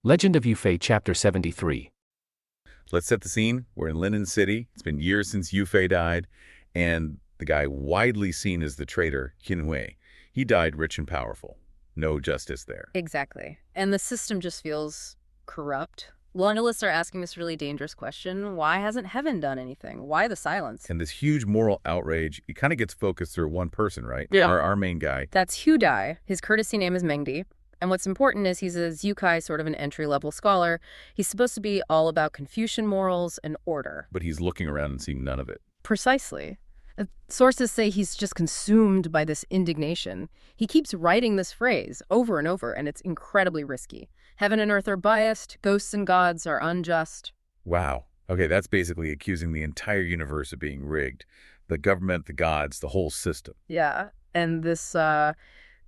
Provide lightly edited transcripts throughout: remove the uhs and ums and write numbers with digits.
Legend of Yufei, Chapter 73. Let's set the scene. We're in Linen City. It's been years since Yufei died, and the guy widely seen as the traitor, Qinhui, he died rich and powerful. No justice there. Exactly. And the system just feels corrupt. Loyalists are asking this really dangerous question. Why hasn't heaven done anything? Why the silence? And this huge moral outrage, it kind of gets focused through one person, right? Yeah. Our main guy. That's Hu Dai. His courtesy name is Mengdi. And what's important is he's a Zukai, sort of an entry-level scholar. He's supposed to be all about Confucian morals and order. But he's looking around and seeing none of it. Precisely. Sources say he's just consumed by this indignation. He keeps writing this phrase over and over, and it's incredibly risky. Heaven and earth are biased, ghosts and gods are unjust. Wow. Okay, that's basically accusing the entire universe of being rigged. The government, the gods, the whole system. Yeah, and this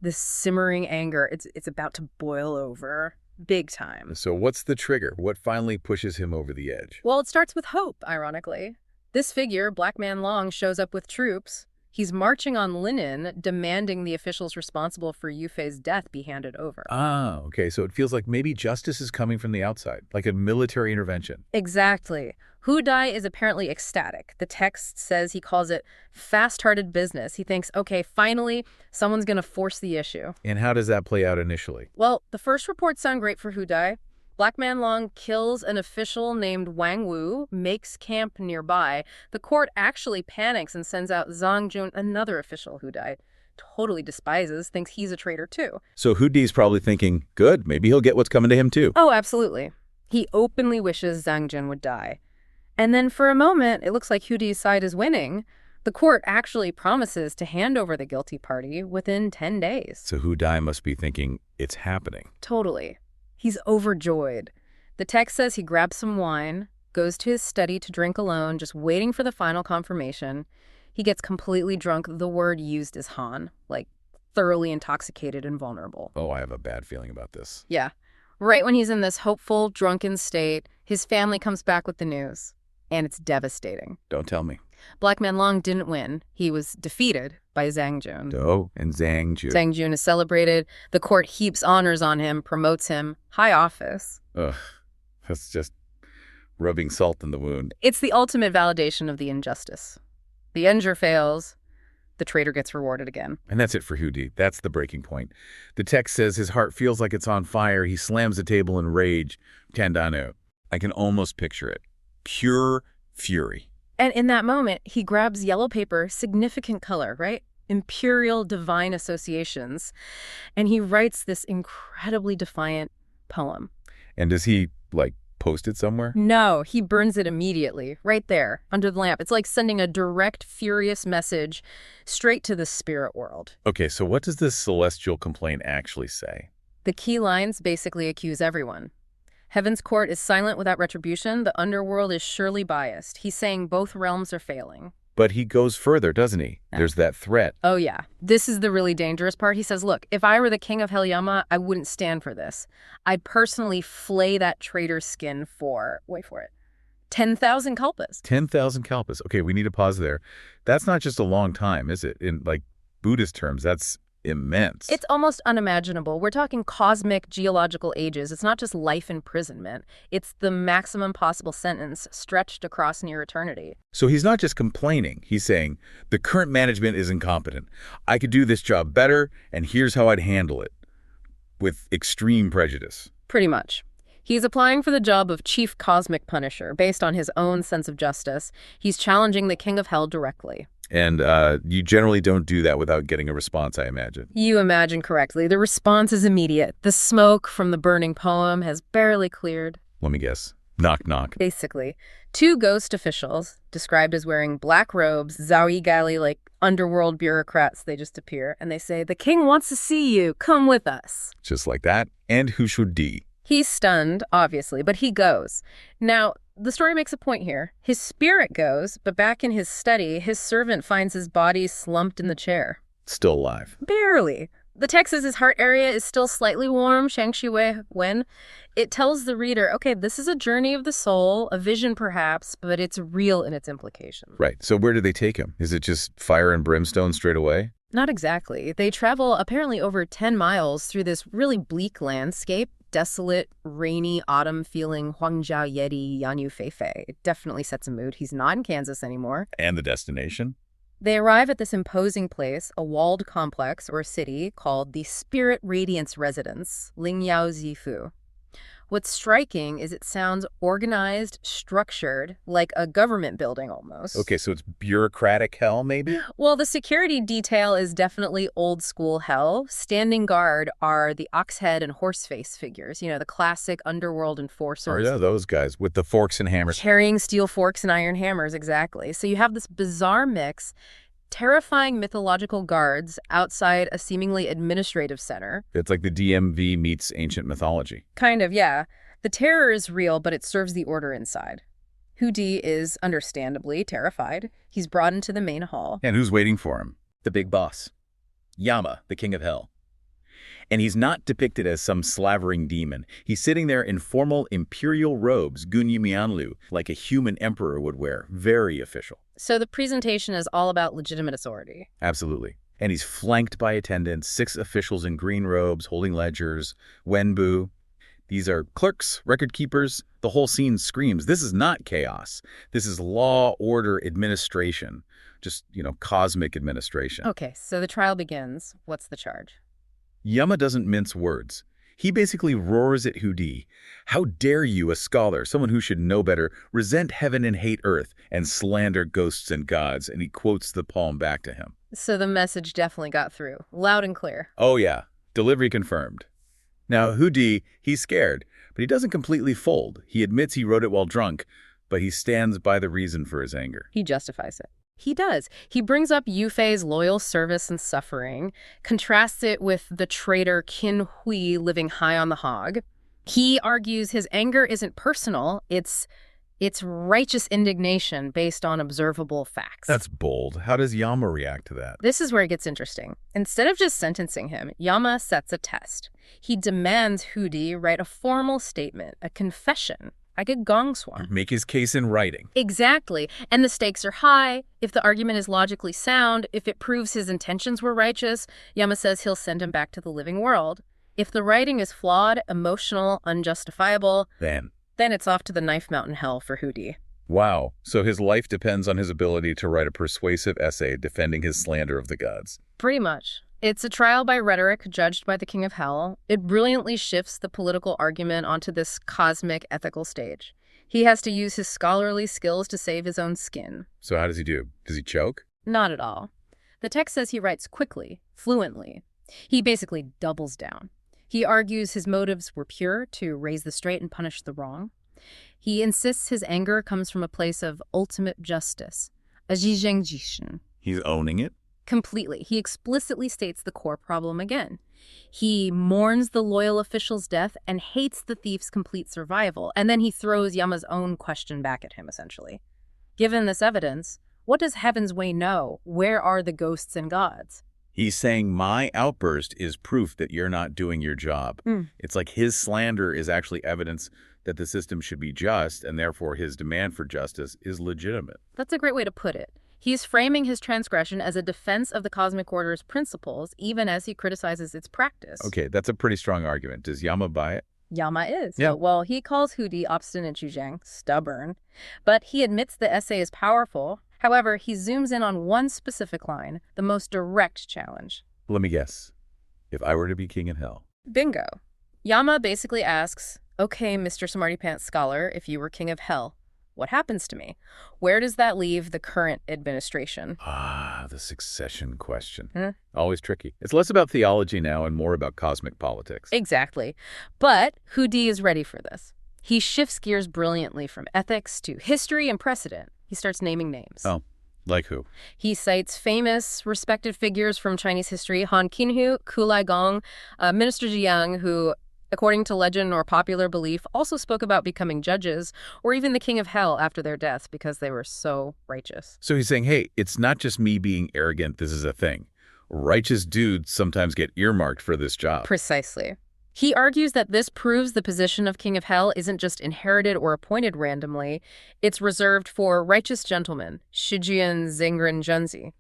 simmering anger, it's about to boil over big time. So what's the trigger? What finally pushes him over the edge? Well, it starts with hope, ironically. This figure, Black Man Long, shows up with troops. He's marching on Linen, demanding the officials responsible for Yufei's death be handed over. Ah, okay, so it feels like maybe justice is coming from the outside, like a military intervention. Exactly. Hu Dai is apparently ecstatic. The text says he calls it fast-hearted business. He thinks, okay, finally, someone's going to force the issue. And how does that play out initially? Well, the first reports sound great for Hu Dai. Black Man Long kills an official named Wang Wu, makes camp nearby. The court actually panics and sends out Zhang Jun, another official Hu Dai totally despises, thinks he's a traitor too. So Hu Di's probably thinking, good, maybe he'll get what's coming to him too. Oh, absolutely. He openly wishes Zhang Jun would die. And then for a moment, it looks like Hu Di's side is winning. The court actually promises to hand over the guilty party within 10 days. So Hu Di must be thinking, it's happening. Totally. He's overjoyed. The text says he grabs some wine, goes to his study to drink alone, just waiting for the final confirmation. He gets completely drunk. The word used is Han, like thoroughly intoxicated and vulnerable. Oh, I have a bad feeling about this. Yeah. Right when he's in this hopeful, drunken state, his family comes back with the news. And it's devastating. Don't tell me. Black Man Long didn't win. He was defeated by Zhang Jun. Oh, and Zhang Jun. Zhang Jun is celebrated. The court heaps honors on him, promotes him. High office. Ugh, that's just rubbing salt in the wound. It's the ultimate validation of the injustice. The injure fails. The traitor gets rewarded again. And that's it for Hu Di. That's the breaking point. The text says his heart feels like it's on fire. He slams the table in rage. Tandano. I can almost picture it. Pure fury. And in that moment, he grabs yellow paper, significant color, right? Imperial divine associations. And he writes this incredibly defiant poem. And does he, post it somewhere? No, he burns it immediately, right there, under the lamp. It's like sending a direct, furious message straight to the spirit world. Okay, so what does this celestial complaint actually say? The key lines basically accuse everyone. Heaven's court is silent without retribution. The underworld is surely biased. He's saying both realms are failing. But he goes further, doesn't he? Yeah. There's that threat. Oh, yeah. This is the really dangerous part. He says, look, if I were the king of Hell Yama, I wouldn't stand for this. I'd personally flay that traitor's skin for, wait for it, 10,000 kalpas. 10,000 kalpas. Okay, we need to pause there. That's not just a long time, is it? In, Buddhist terms, that's immense. It's almost unimaginable. We're talking cosmic geological ages. It's not just life imprisonment. It's the maximum possible sentence stretched across near eternity. So he's not just complaining. He's saying, the current management is incompetent. I could do this job better, and here's how I'd handle it. With extreme prejudice. Pretty much. He's applying for the job of chief cosmic punisher based on his own sense of justice. He's challenging the king of hell directly. And you generally don't do that without getting a response, I imagine. You imagine correctly. The response is immediate. The smoke from the burning poem has barely cleared. Let me guess. Knock, knock. Basically, two ghost officials, described as wearing black robes, Zhao like underworld bureaucrats, they just appear, and they say, the king wants to see you. Come with us. Just like that. And Hu Di. He's stunned, obviously, but he goes. Now, the story makes a point here. His spirit goes, but back in his study, his servant finds his body slumped in the chair. Still alive. Barely. The text says his heart area is still slightly warm, Shangxi Wei Wen. It tells the reader, okay, this is a journey of the soul, a vision perhaps, but it's real in its implications. Right. So where do they take him? Is it just fire and brimstone straight away? Not exactly. They travel apparently over 10 miles through this really bleak landscape. desolate, rainy, autumn-feeling Huangjiao Yedi Yanyu Feifei. It definitely sets a mood. He's not in Kansas anymore. And the destination? They arrive at this imposing place, a walled complex or city called the Spirit Radiance Residence, Lingyao Zifu. What's striking is it sounds organized, structured, like a government building almost. Okay, so it's bureaucratic hell, maybe? Well, the security detail is definitely old school hell. Standing guard are the ox head and horse face figures, the classic underworld enforcers. Oh, yeah, those guys with the forks and hammers. Carrying steel forks and iron hammers, exactly. So you have this bizarre mix, terrifying mythological guards outside a seemingly administrative center. It's like the DMV meets ancient mythology. Kind of, yeah. The terror is real, but it serves the order inside. Hudi is understandably terrified. He's brought into the main hall. And who's waiting for him? The big boss, Yama, the king of hell. And he's not depicted as some slavering demon. He's sitting there in formal imperial robes, Gunyimianlu, like a human emperor would wear. Very official. So the presentation is all about legitimate authority. Absolutely. And he's flanked by attendants, 6 officials in green robes holding ledgers, Wenbu. These are clerks, record keepers. The whole scene screams, this is not chaos. This is law, order, administration. Just, cosmic administration. Okay, so the trial begins. What's the charge? Yama doesn't mince words. He basically roars at Hudi. How dare you, a scholar, someone who should know better, resent heaven and hate earth, and slander ghosts and gods? And he quotes the poem back to him. So the message definitely got through, loud and clear. Oh yeah, delivery confirmed. Now Hudi, he's scared, but he doesn't completely fold. He admits he wrote it while drunk, but he stands by the reason for his anger. He justifies it. He does. He brings up Yufei's loyal service and suffering, contrasts it with the traitor Qin Hui living high on the hog. He argues his anger isn't personal, it's righteous indignation based on observable facts. That's bold. How does Yama react to that? This is where it gets interesting. Instead of just sentencing him, Yama sets a test. He demands Hudi write a formal statement, a confession, like a gongswang. Make his case in writing. Exactly. And the stakes are high. If the argument is logically sound, if it proves his intentions were righteous, Yama says he'll send him back to the living world. If the writing is flawed, emotional, unjustifiable, then it's off to the knife mountain hell for Hudi. Wow. So his life depends on his ability to write a persuasive essay defending his slander of the gods. Pretty much. It's a trial by rhetoric judged by the king of hell. It brilliantly shifts the political argument onto this cosmic ethical stage. He has to use his scholarly skills to save his own skin. So how does he do? Does he choke? Not at all. The text says he writes quickly, fluently. He basically doubles down. He argues his motives were pure, to raise the straight and punish the wrong. He insists his anger comes from a place of ultimate justice, a zhizhengjishin. He's owning it? Completely. He explicitly states the core problem again. He mourns the loyal official's death and hates the thief's complete survival, and then he throws Yama's own question back at him, essentially. Given this evidence, what does Heaven's Way know? Where are the ghosts and gods? He's saying my outburst is proof that you're not doing your job. It's like his slander is actually evidence that the system should be just, and therefore his demand for justice is legitimate. That's a great way to put it. He's framing his transgression as a defense of the cosmic order's principles, even as he criticizes its practice. Okay, that's a pretty strong argument. Does Yama buy it? Yama is. Yeah. Well, he calls Hudi obstinate Zhuzhang, stubborn, but he admits the essay is powerful. However, he zooms in on one specific line, the most direct challenge. Let me guess. If I were to be king in hell. Bingo. Yama basically asks, okay, Mr. Smarty Pants Scholar, if you were king of hell, what happens to me? Where does that leave the current administration? Ah, the succession question. Always tricky. It's less about theology now and more about cosmic politics. Exactly. But Hudi is ready for this. He shifts gears brilliantly from ethics to history and precedent. He starts naming names. Oh, like who? He cites famous, respected figures from Chinese history, Han Qinhu, Kulai Gong, Minister Jiang, who, according to legend or popular belief, also spoke about becoming judges, or even the king of hell after their death because they were so righteous. So he's saying, hey, it's not just me being arrogant, this is a thing. Righteous dudes sometimes get earmarked for this job. Precisely. He argues that this proves the position of king of hell isn't just inherited or appointed randomly, it's reserved for righteous gentlemen, Shijian Zengren Junzi.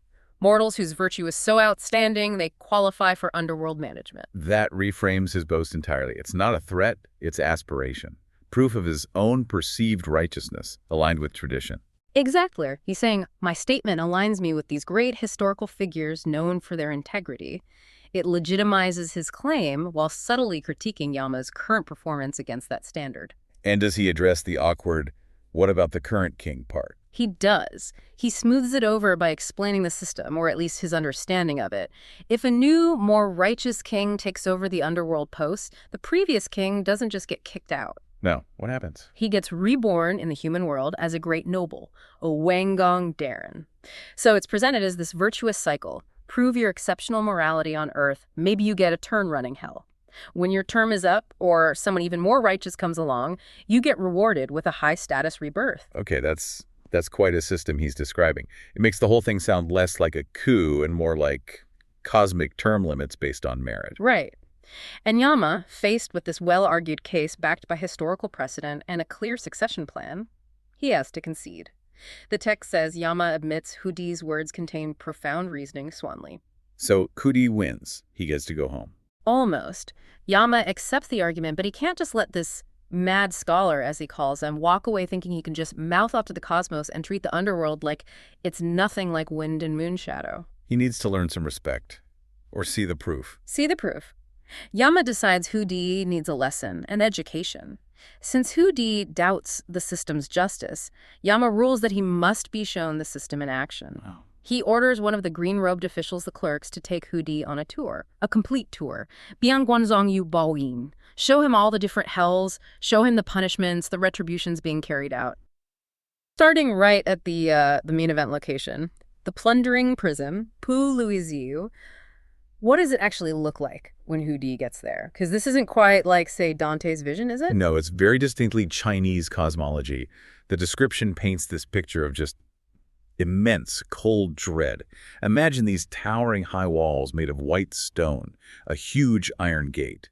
Mortals whose virtue is so outstanding they qualify for underworld management. That reframes his boast entirely. It's not a threat, it's aspiration. Proof of his own perceived righteousness, aligned with tradition. Exactly. He's saying, my statement aligns me with these great historical figures known for their integrity. It legitimizes his claim while subtly critiquing Yama's current performance against that standard. And does he address the awkward, what about the current king part? He does. He smooths it over by explaining the system, or at least his understanding of it. If a new, more righteous king takes over the underworld post, the previous king doesn't just get kicked out. No, what happens? He gets reborn in the human world as a great noble, a Wanggong Darren. So it's presented as this virtuous cycle. Prove your exceptional morality on Earth, maybe you get a turn running hell. When your term is up, or someone even more righteous comes along, you get rewarded with a high-status rebirth. Okay, that's quite a system he's describing. It makes the whole thing sound less like a coup and more like cosmic term limits based on merit. Right. And Yama, faced with this well-argued case backed by historical precedent and a clear succession plan, he has to concede. The text says Yama admits Hudi's words contain profound reasoning, Swanley. So Hudi wins. He gets to go home. Almost. Yama accepts the argument, but he can't just let this mad scholar, as he calls him, walk away thinking he can just mouth off to the cosmos and treat the underworld like it's nothing like wind and moon shadow. He needs to learn some respect. Or see the proof. See the proof. Yama decides Hudi needs a lesson, an education. Since Hudi doubts the system's justice, Yama rules that he must be shown the system in action. Wow. He orders one of the green-robed officials, the clerks, to take Hudi on a tour, a complete tour. Bian Guanzong Yu Baoyin. Show him all the different hells, show him the punishments, the retributions being carried out. Starting right at the main event location, the plundering prison, Pu Luiziu. What does it actually look like when Hudi gets there? Because this isn't quite like, say, Dante's vision, is it? No, it's very distinctly Chinese cosmology. The description paints this picture of just immense, cold dread. Imagine these towering high walls made of white stone, a huge iron gate.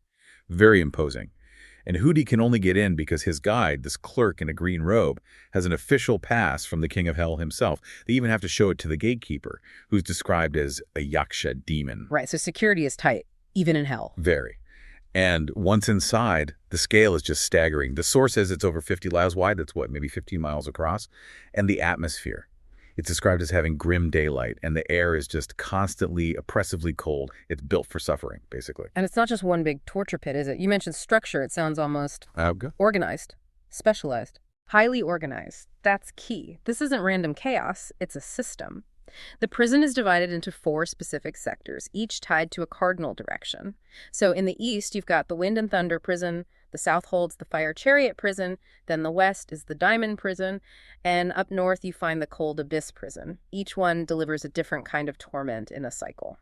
Very imposing. And Hudi can only get in because his guide, this clerk in a green robe, has an official pass from the King of Hell himself. They even have to show it to the gatekeeper, who's described as a yaksha demon. Right, so security is tight, even in hell. Very. And once inside, the scale is just staggering. The source says it's over 50 miles wide. That's what, maybe 15 miles across? And the atmosphere. It's described as having grim daylight, and the air is just constantly, oppressively cold. It's built for suffering, basically. And it's not just one big torture pit, is it? You mentioned structure. It sounds almost organized, specialized, highly organized. That's key. This isn't random chaos. It's a system. The prison is divided into 4 specific sectors, each tied to a cardinal direction. So in the east, you've got the Wind and Thunder prison, the south holds the Fire Chariot prison, then the west is the Diamond prison, and up north you find the Cold Abyss prison. Each one delivers a different kind of torment in a cycle.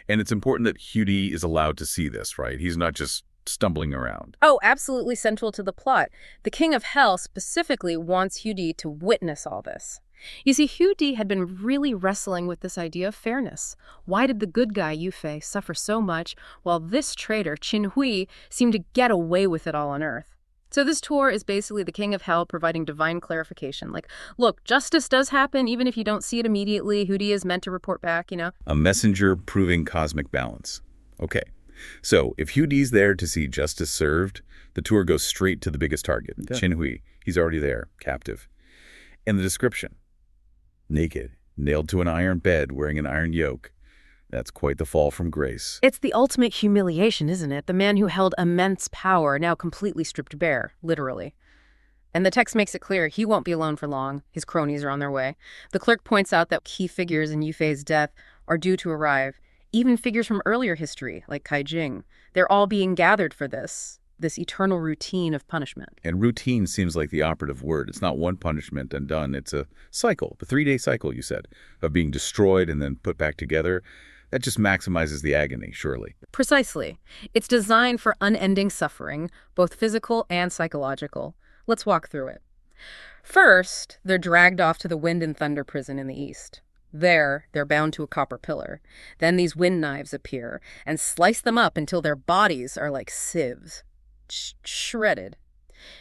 And it's important that Hudi is allowed to see this, right? He's not just stumbling around. Oh, absolutely central to the plot. The King of Hell specifically wants Hudi to witness all this. You see, Hudi had been really wrestling with this idea of fairness. Why did the good guy, Yufei, suffer so much, while this traitor, Qin Hui, seemed to get away with it all on Earth? So this tour is basically the King of Hell providing divine clarification. Like, look, justice does happen, even if you don't see it immediately. Hudi is meant to report back, you know? A messenger proving cosmic balance. Okay. So if Hudi's there to see justice served, the tour goes straight to the biggest target, Qin Hui. He's already there, captive. And the description. Naked, nailed to an iron bed, wearing an iron yoke. That's quite the fall from grace. It's the ultimate humiliation, isn't it? The man who held immense power, now completely stripped bare, literally. And the text makes it clear he won't be alone for long. His cronies are on their way. The clerk points out that key figures in Yufei's death are due to arrive. Even figures from earlier history, like Kai Jing. They're all being gathered for this eternal routine of punishment. And routine seems like the operative word. It's not one punishment and done. It's a cycle, the 3-day cycle, you said, of being destroyed and then put back together. That just maximizes the agony, surely. Precisely. It's designed for unending suffering, both physical and psychological. Let's walk through it. First, they're dragged off to the Wind and Thunder prison in the east. There, they're bound to a copper pillar. Then these wind knives appear and slice them up until their bodies are like sieves. Shredded.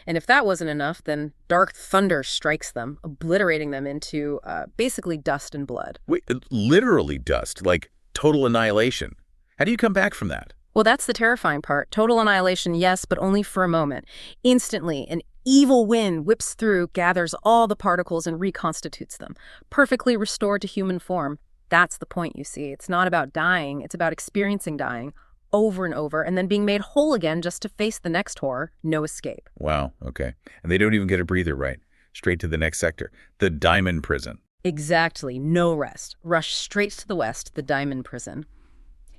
And if that wasn't enough, then dark thunder strikes them, obliterating them into basically dust and blood. Wait, literally dust, like total annihilation. How do you come back from that? Well, that's the terrifying part. Total annihilation, yes, but only for a moment. Instantly, an evil wind whips through, gathers all the particles, and reconstitutes them, perfectly restored to human form. That's the point, you see. It's not about dying. It's about experiencing dying over and over, and then being made whole again just to face the next horror. No escape. Wow, okay. And they don't even get a breather, right? Straight to the next sector, the Diamond Prison. Exactly. No rest. Rush straight to the west, the Diamond Prison.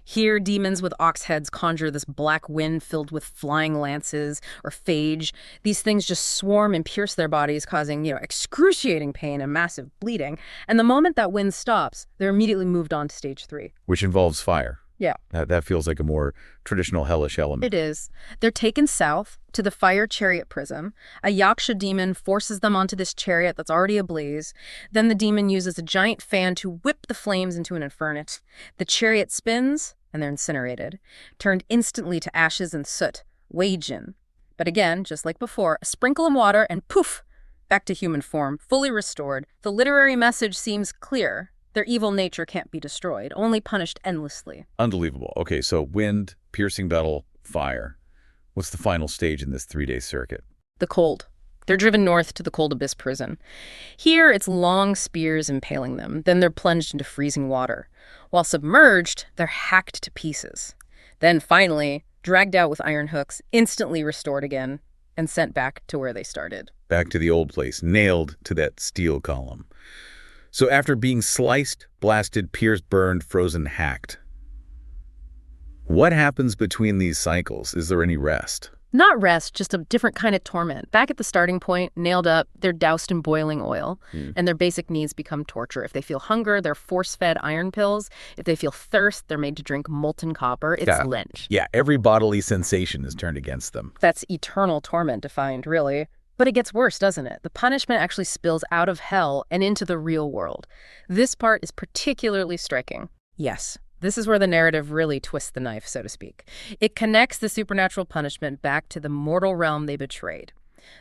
Here, demons with ox heads conjure this black wind filled with flying lances or phage. These things just swarm and pierce their bodies, causing, excruciating pain and massive bleeding. And the moment that wind stops, they're immediately moved on to stage 3. Which involves fire. Yeah. That feels like a more traditional hellish element. It is. They're taken south to the fire chariot prison. A yaksha demon forces them onto this chariot that's already ablaze. Then the demon uses a giant fan to whip the flames into an inferno. The chariot spins, and they're incinerated, turned instantly to ashes and soot, Weijin. But again, just like before, a sprinkle of water and poof, back to human form, fully restored. The literary message seems clear. Their evil nature can't be destroyed, only punished endlessly. Unbelievable. Okay, so wind, piercing metal, fire. What's the final stage in this 3-day circuit? The cold. They're driven north to the cold abyss prison. Here, it's long spears impaling them. Then they're plunged into freezing water. While submerged, they're hacked to pieces. Then finally, dragged out with iron hooks, instantly restored again, and sent back to where they started. Back to the old place, nailed to that steel column. So after being sliced, blasted, pierced, burned, frozen, hacked, what happens between these cycles? Is there any rest? Not rest, just a different kind of torment. Back at the starting point, nailed up, they're doused in boiling oil, and their basic needs become torture. If they feel hunger, they're force-fed iron pills. If they feel thirst, they're made to drink molten copper. It's lynch. Yeah, every bodily sensation is turned against them. That's eternal torment defined, really. But it gets worse, doesn't it? The punishment actually spills out of hell and into the real world. This part is particularly striking. Yes. This is where the narrative really twists the knife, so to speak. It connects the supernatural punishment back to the mortal realm they betrayed.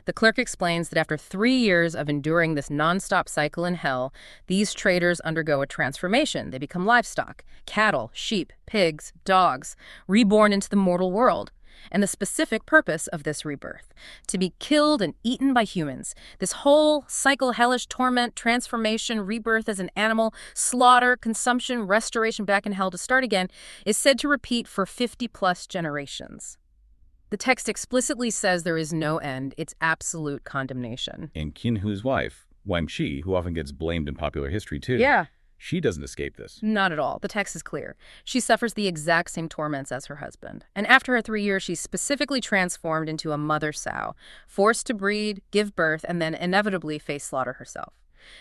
The clerk explains that after 3 years of enduring this nonstop cycle in hell, these traitors undergo a transformation. They become livestock, cattle, sheep, pigs, dogs, reborn into the mortal world. And the specific purpose of this rebirth, to be killed and eaten by humans. This whole cycle, hellish torment, transformation, rebirth as an animal, slaughter, consumption, restoration back in hell to start again, is said to repeat for 50-plus generations. The text explicitly says there is no end. It's absolute condemnation. And Qin Hu's wife, Wang Shi, who often gets blamed in popular history too. Yeah. She doesn't escape this. Not at all. The text is clear. She suffers the exact same torments as her husband. And after her 3 years, she's specifically transformed into a mother sow, forced to breed, give birth, and then inevitably face slaughter herself.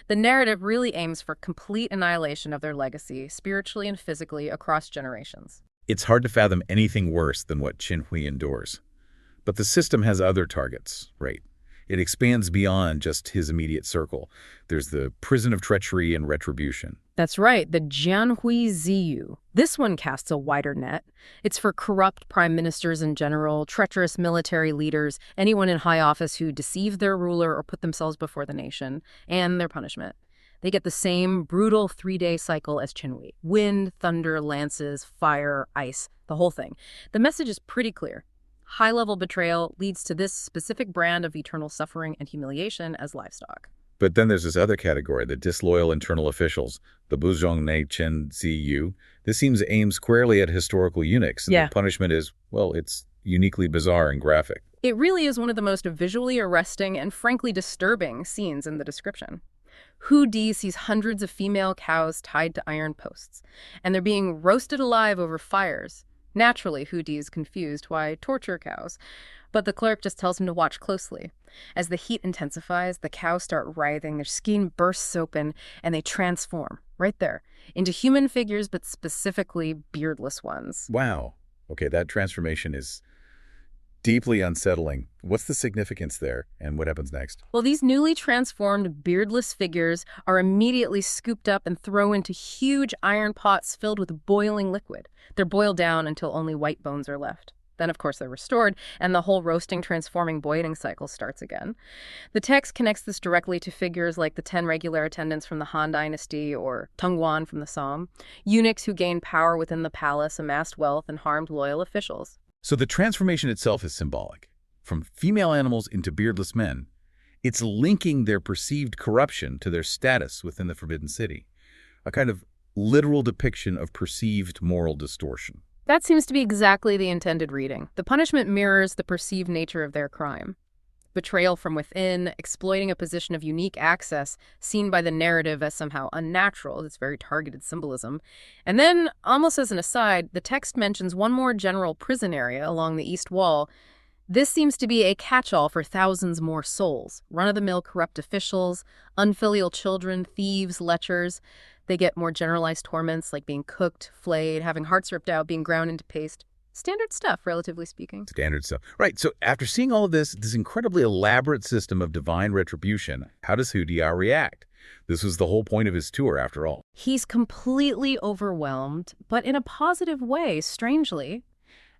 The narrative really aims for complete annihilation of their legacy, spiritually and physically, across generations. It's hard to fathom anything worse than what Qin Hui endures. But the system has other targets, right? It expands beyond just his immediate circle. There's the prison of treachery and retribution. That's right, the Jianhui Ziyu. This one casts a wider net. It's for corrupt prime ministers in general, treacherous military leaders, anyone in high office who deceive their ruler or put themselves before the nation, and their punishment. They get the same brutal 3-day cycle as Qinhui. Wind, thunder, lances, fire, ice, the whole thing. The message is pretty clear. High-level betrayal leads to this specific brand of eternal suffering and humiliation as livestock. But then there's this other category, the disloyal internal officials, the Buzhong Ne Chen Ziyu. This seems aimed squarely at historical eunuchs. And the punishment is, well, it's uniquely bizarre and graphic. It really is one of the most visually arresting and frankly disturbing scenes in the description. Hu Di sees hundreds of female cows tied to iron posts, and they're being roasted alive over fires. Naturally, Hu Di is confused why torture cows, but the clerk just tells him to watch closely. As the heat intensifies, the cows start writhing, their skin bursts open, and they transform, right there, into human figures, but specifically beardless ones. Wow. Okay, that transformation is deeply unsettling. What's the significance there, and what happens next? Well, these newly transformed beardless figures are immediately scooped up and thrown into huge iron pots filled with boiling liquid. They're boiled down until only white bones are left. Then, of course, they're restored, and the whole roasting, transforming, boiling cycle starts again. The text connects this directly to figures like the 10 regular attendants from the Han Dynasty or Tungwan from the Song, eunuchs who gained power within the palace, amassed wealth, and harmed loyal officials. So the transformation itself is symbolic. From female animals into beardless men, it's linking their perceived corruption to their status within the Forbidden City, a kind of literal depiction of perceived moral distortion. That seems to be exactly the intended reading. The punishment mirrors the perceived nature of their crime. Betrayal from within, exploiting a position of unique access, seen by the narrative as somehow unnatural. It's very targeted symbolism. And then, almost as an aside, the text mentions one more general prison area along the east wall. This seems to be a catch-all for thousands more souls. Run-of-the-mill corrupt officials, unfilial children, thieves, lechers. They get more generalized torments like being cooked, flayed, having hearts ripped out, being ground into paste. Standard stuff, relatively speaking. Standard stuff. Right, so after seeing all of this incredibly elaborate system of divine retribution, how does Hu Dia react? This was the whole point of his tour, after all. He's completely overwhelmed, but in a positive way, strangely.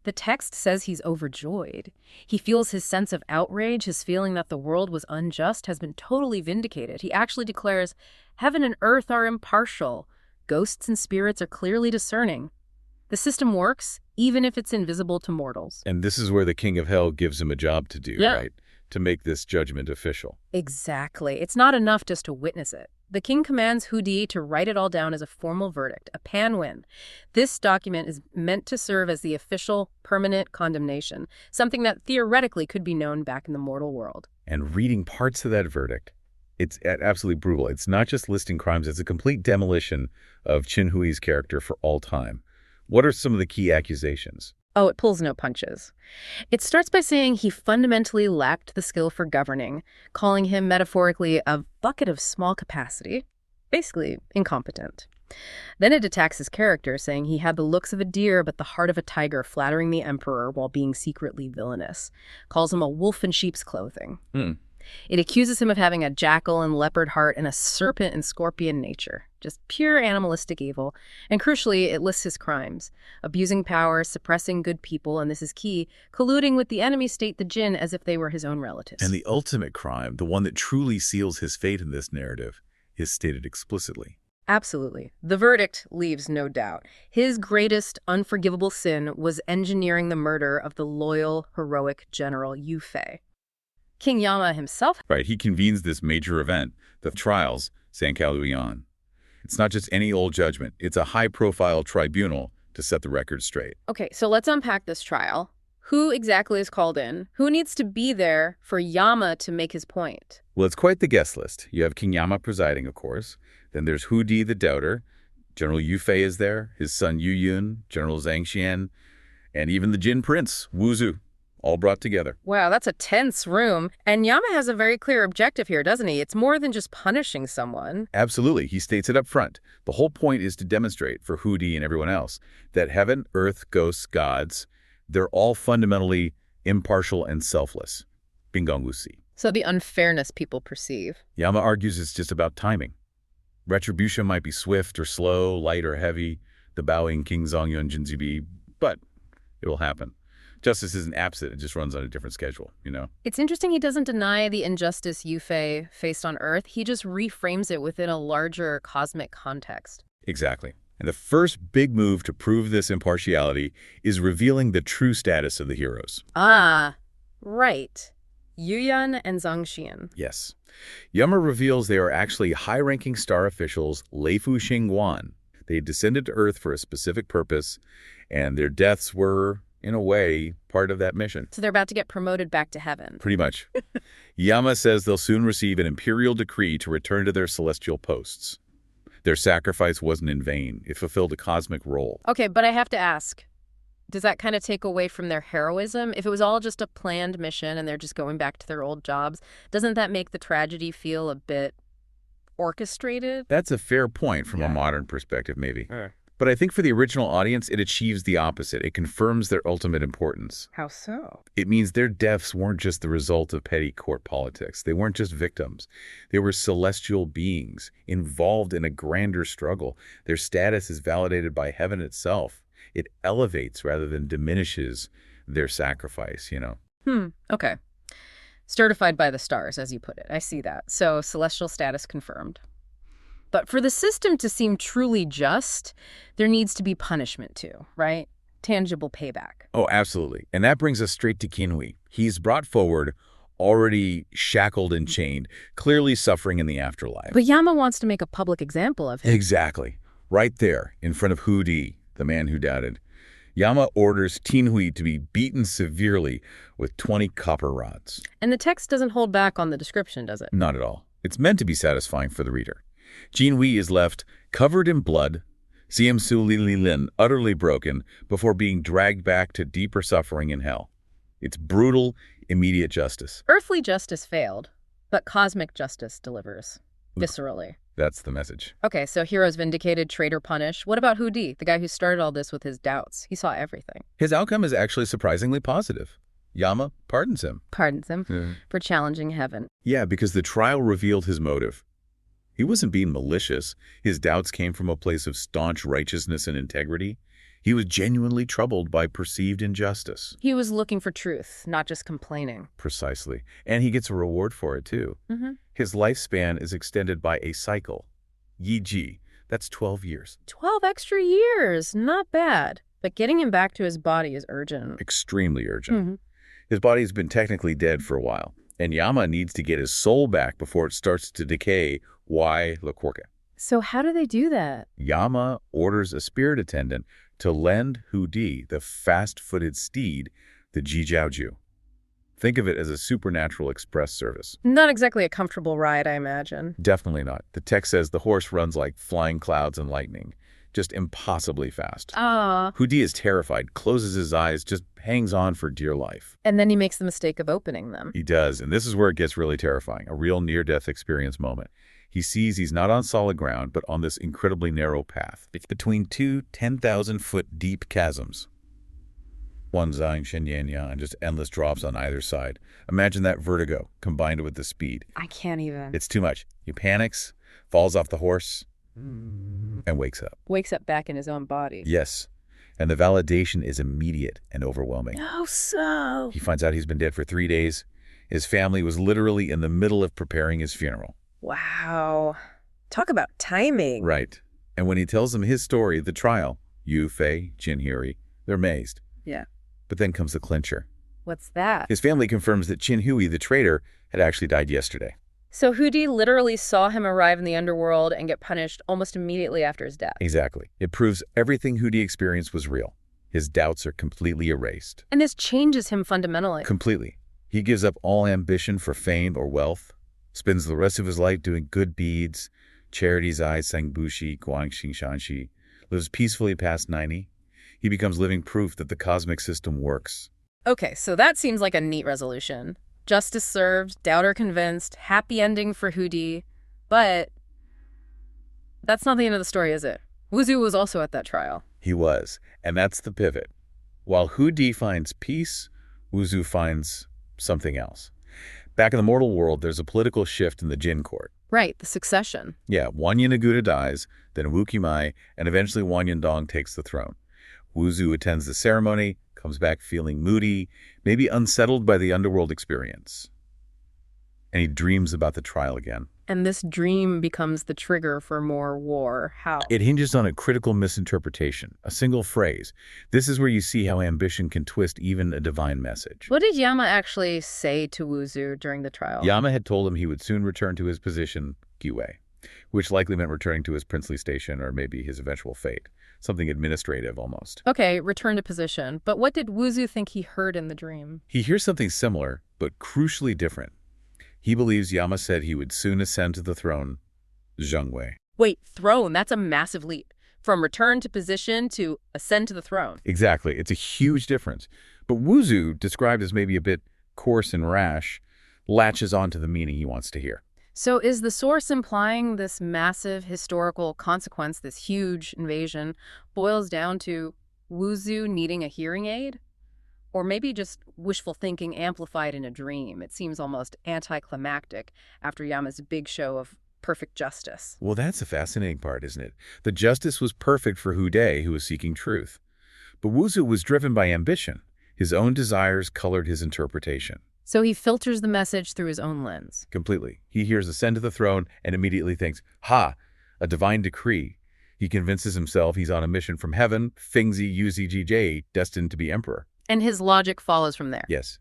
The text says he's overjoyed. He feels his sense of outrage, his feeling that the world was unjust, has been totally vindicated. He actually declares, "Heaven and earth are impartial. Ghosts and spirits are clearly discerning. The system works, even if it's invisible to mortals." And this is where the King of Hell gives him a job to do, right? To make this judgment official. Exactly. It's not enough just to witness it. The king commands Hu Di to write it all down as a formal verdict, a panwin. This document is meant to serve as the official, permanent condemnation, something that theoretically could be known back in the mortal world. And reading parts of that verdict, it's absolutely brutal. It's not just listing crimes, it's a complete demolition of Qin Hui's character for all time. What are some of the key accusations? Oh, it pulls no punches. It starts by saying he fundamentally lacked the skill for governing, calling him metaphorically a bucket of small capacity, basically incompetent. Then it attacks his character, saying he had the looks of a deer but the heart of a tiger, flattering the emperor while being secretly villainous. Calls him a wolf in sheep's clothing. It accuses him of having a jackal and leopard heart and a serpent and scorpion nature. Just pure animalistic evil. And crucially, it lists his crimes. Abusing power, suppressing good people, and this is key, colluding with the enemy state, the Jinn, as if they were his own relatives. And the ultimate crime, the one that truly seals his fate in this narrative, is stated explicitly. Absolutely. The verdict leaves no doubt. His greatest unforgivable sin was engineering the murder of the loyal, heroic General Yu Fei. King Yama himself. Right, he convenes this major event, the trials, Sankaluyan. It's not just any old judgment. It's a high-profile tribunal to set the record straight. Okay, so let's unpack this trial. Who exactly is called in? Who needs to be there for Yama to make his point? Well, it's quite the guest list. You have King Yama presiding, of course. Then there's Hu Di the doubter. General Yu Fei is there, his son Yu Yun, General Zhang Xian, and even the Jin Prince, Wuzhu. All brought together. Wow, that's a tense room. And Yama has a very clear objective here, doesn't he? It's more than just punishing someone. Absolutely. He states it up front. The whole point is to demonstrate for Hu Di and everyone else that heaven, earth, ghosts, gods, they're all fundamentally impartial and selfless. Bingongwusi. So the unfairness people perceive. Yama argues it's just about timing. Retribution might be swift or slow, light or heavy, the bowing King Zongyun Jinzibi, but it will happen. Justice isn't absent, it just runs on a different schedule, you know? It's interesting he doesn't deny the injustice Yu Fei faced on Earth. He just reframes it within a larger cosmic context. Exactly. And the first big move to prove this impartiality is revealing the true status of the heroes. Ah, right. Yu Yan and Zhang Xian. Yes. Yama reveals they are actually high-ranking star officials Leifu Xingguan. They descended to Earth for a specific purpose, and their deaths were, in a way, part of that mission. So they're about to get promoted back to heaven. Pretty much. Yama says they'll soon receive an imperial decree to return to their celestial posts. Their sacrifice wasn't in vain. It fulfilled a cosmic role. Okay, but I have to ask, does that kind of take away from their heroism? If it was all just a planned mission and they're just going back to their old jobs, doesn't that make the tragedy feel a bit orchestrated? That's a fair point from a modern perspective, maybe. But I think for the original audience, it achieves the opposite. It confirms their ultimate importance. How so? It means their deaths weren't just the result of petty court politics. They weren't just victims. They were celestial beings involved in a grander struggle. Their status is validated by heaven itself. It elevates rather than diminishes their sacrifice, Okay. Certified by the stars, as you put it. I see that. So celestial status confirmed. But for the system to seem truly just, there needs to be punishment too, right? Tangible payback. Oh, absolutely. And that brings us straight to Qinhui. He's brought forward, already shackled and chained, clearly suffering in the afterlife. But Yama wants to make a public example of him. Exactly. Right there, in front of Hu Di, the man who doubted. Yama orders Qinhui to be beaten severely with 20 copper rods. And the text doesn't hold back on the description, does it? Not at all. It's meant to be satisfying for the reader. Qinhui is left covered in blood, Siamsu Lililin utterly broken, before being dragged back to deeper suffering in hell. It's brutal, immediate justice. Earthly justice failed, but cosmic justice delivers. Viscerally. That's the message. Okay, so heroes vindicated, traitor punished. What about Hu Di, the guy who started all this with his doubts? He saw everything. His outcome is actually surprisingly positive. Yama pardons him. Pardons him for challenging heaven. Yeah, because the trial revealed his motive. He wasn't being malicious. His doubts came from a place of staunch righteousness and integrity. He was genuinely troubled by perceived injustice. He was looking for truth, not just complaining. Precisely. And he gets a reward for it, too. His lifespan is extended by a cycle. Yi. That's 12 years. 12 extra years. Not bad. But getting him back to his body is urgent. Extremely urgent. His body's been technically dead for a while, and Yama needs to get his soul back before it starts to decay. Why Le Corca? So how do they do that? Yama orders a spirit attendant to lend Hu Di the fast-footed steed, the Jijiaoju. Think of it as a supernatural express service. Not exactly a comfortable ride, I imagine. Definitely not. The text says the horse runs like flying clouds and lightning, just impossibly fast. Hu Di is terrified, closes his eyes, just hangs on for dear life. And then he makes the mistake of opening them. He does, and this is where it gets really terrifying, a real near-death experience moment. He sees he's not on solid ground, but on this incredibly narrow path. It's between two 10,000-foot deep chasms. One Zhang Shenyanya and just endless drops on either side. Imagine that vertigo combined with the speed. I can't even. It's too much. He panics, falls off the horse, and wakes up. Wakes up back in his own body. Yes, and the validation is immediate and overwhelming. How so? He finds out he's been dead for 3 days. His family was literally in the middle of preparing his funeral. Wow. Talk about timing. Right. And when he tells them his story, the trial, Yu Fei, Qinhui, they're amazed. Yeah. But then comes the clincher. What's that? His family confirms that Qinhui, the traitor, had actually died yesterday. So Hu Di literally saw him arrive in the underworld and get punished almost immediately after his death. Exactly. It proves everything Hu Di experienced was real. His doubts are completely erased. And this changes him fundamentally. Completely. He gives up all ambition for fame or wealth, spends the rest of his life doing good deeds, charities, ai, sangbushi, guangxing shanxi, lives peacefully past 90. He becomes living proof that the cosmic system works. Okay, so that seems like a neat resolution. Justice served, doubter convinced, happy ending for Hu Di. But that's not the end of the story, is it? Wuzhu was also at that trial. He was, and that's the pivot. While Hu Di finds peace, Wuzhu finds something else. Back in the mortal world, there's a political shift in the Jin court. Right, the succession. Yeah, Wanyan Aguda dies, then Wu Qimai, and eventually Wanyan Dong takes the throne. Wuzhu attends the ceremony, comes back feeling moody, maybe unsettled by the underworld experience. And he dreams about the trial again. And this dream becomes the trigger for more war. How? It hinges on a critical misinterpretation, a single phrase. This is where you see how ambition can twist even a divine message. What did Yama actually say to Wuzhu during the trial? Yama had told him he would soon return to his position, Giwei, which likely meant returning to his princely station or maybe his eventual fate. Something administrative, almost. Okay, return to position. But what did Wuzhu think he heard in the dream? He hears something similar, but crucially different. He believes Yama said he would soon ascend to the throne, Zhengwei. Wait, throne? That's a massive leap. From return to position to ascend to the throne. Exactly. It's a huge difference. But Wuzhu, described as maybe a bit coarse and rash, latches onto the meaning he wants to hear. So is the source implying this massive historical consequence, this huge invasion, boils down to Wuzhu needing a hearing aid? Or maybe just wishful thinking amplified in a dream? It seems almost anticlimactic after Yama's big show of perfect justice. Well, that's the fascinating part, isn't it? The justice was perfect for Hu Di, who was seeking truth. But Wuzhu was driven by ambition. His own desires colored his interpretation. So he filters the message through his own lens. Completely. He hears ascend to the throne and immediately thinks, ha, a divine decree. He convinces himself he's on a mission from heaven, Fingzi Uzijie, destined to be emperor. And his logic follows from there. Yes.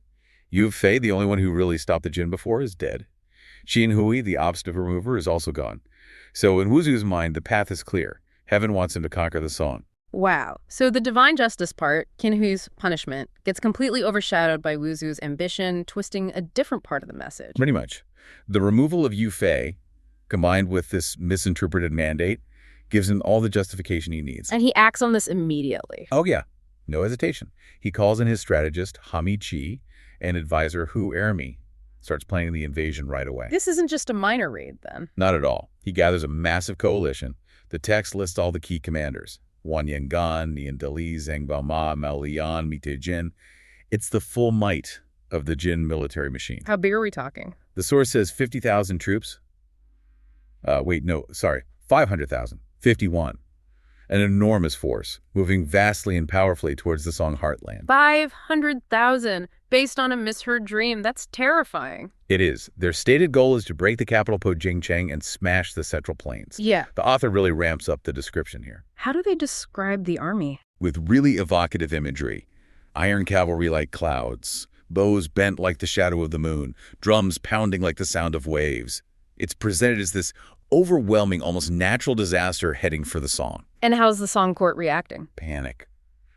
Yu Fei, the only one who really stopped the Jin before, is dead. Xin Hui, the obstacle remover, is also gone. So in Wuzhu's mind, the path is clear. Heaven wants him to conquer the Song. Wow. So the divine justice part, Qin Hui's punishment, gets completely overshadowed by Wuzhu's ambition, twisting a different part of the message. Pretty much. The removal of Yu Fei, combined with this misinterpreted mandate, gives him all the justification he needs. And he acts on this immediately. Oh, yeah. No hesitation. He calls in his strategist, Hami Chi, and advisor Hu Ermi. Starts planning the invasion right away. This isn't just a minor raid, then. Not at all. He gathers a massive coalition. The text lists all the key commanders. Wan Yangan, Nian Dali, Zhang Baoma, Mao Lian, Mite Jin. It's the full might of the Jin military machine. How big are we talking? The source says 50,000 troops. 500,000. 51. An enormous force, moving vastly and powerfully towards the Song heartland. 500,000, based on a misheard dream. That's terrifying. It is. Their stated goal is to break the capital Pojingcheng and smash the Central Plains. Yeah. The author really ramps up the description here. How do they describe the army? With really evocative imagery. Iron cavalry like clouds, bows bent like the shadow of the moon, drums pounding like the sound of waves. It's presented as this overwhelming, almost natural disaster heading for the Song. And how's the Song court reacting? Panic.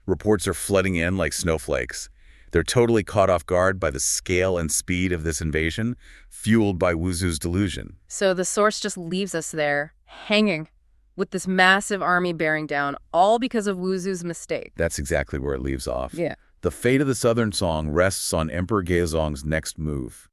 Reports are flooding in like snowflakes. They're totally caught off guard by the scale and speed of this invasion, fueled by Wuzhu's delusion. So the source just leaves us there, hanging, with this massive army bearing down, all because of Wuzhu's mistake. That's exactly where it leaves off. Yeah. The fate of the Southern Song rests on Emperor Gaozong's next move.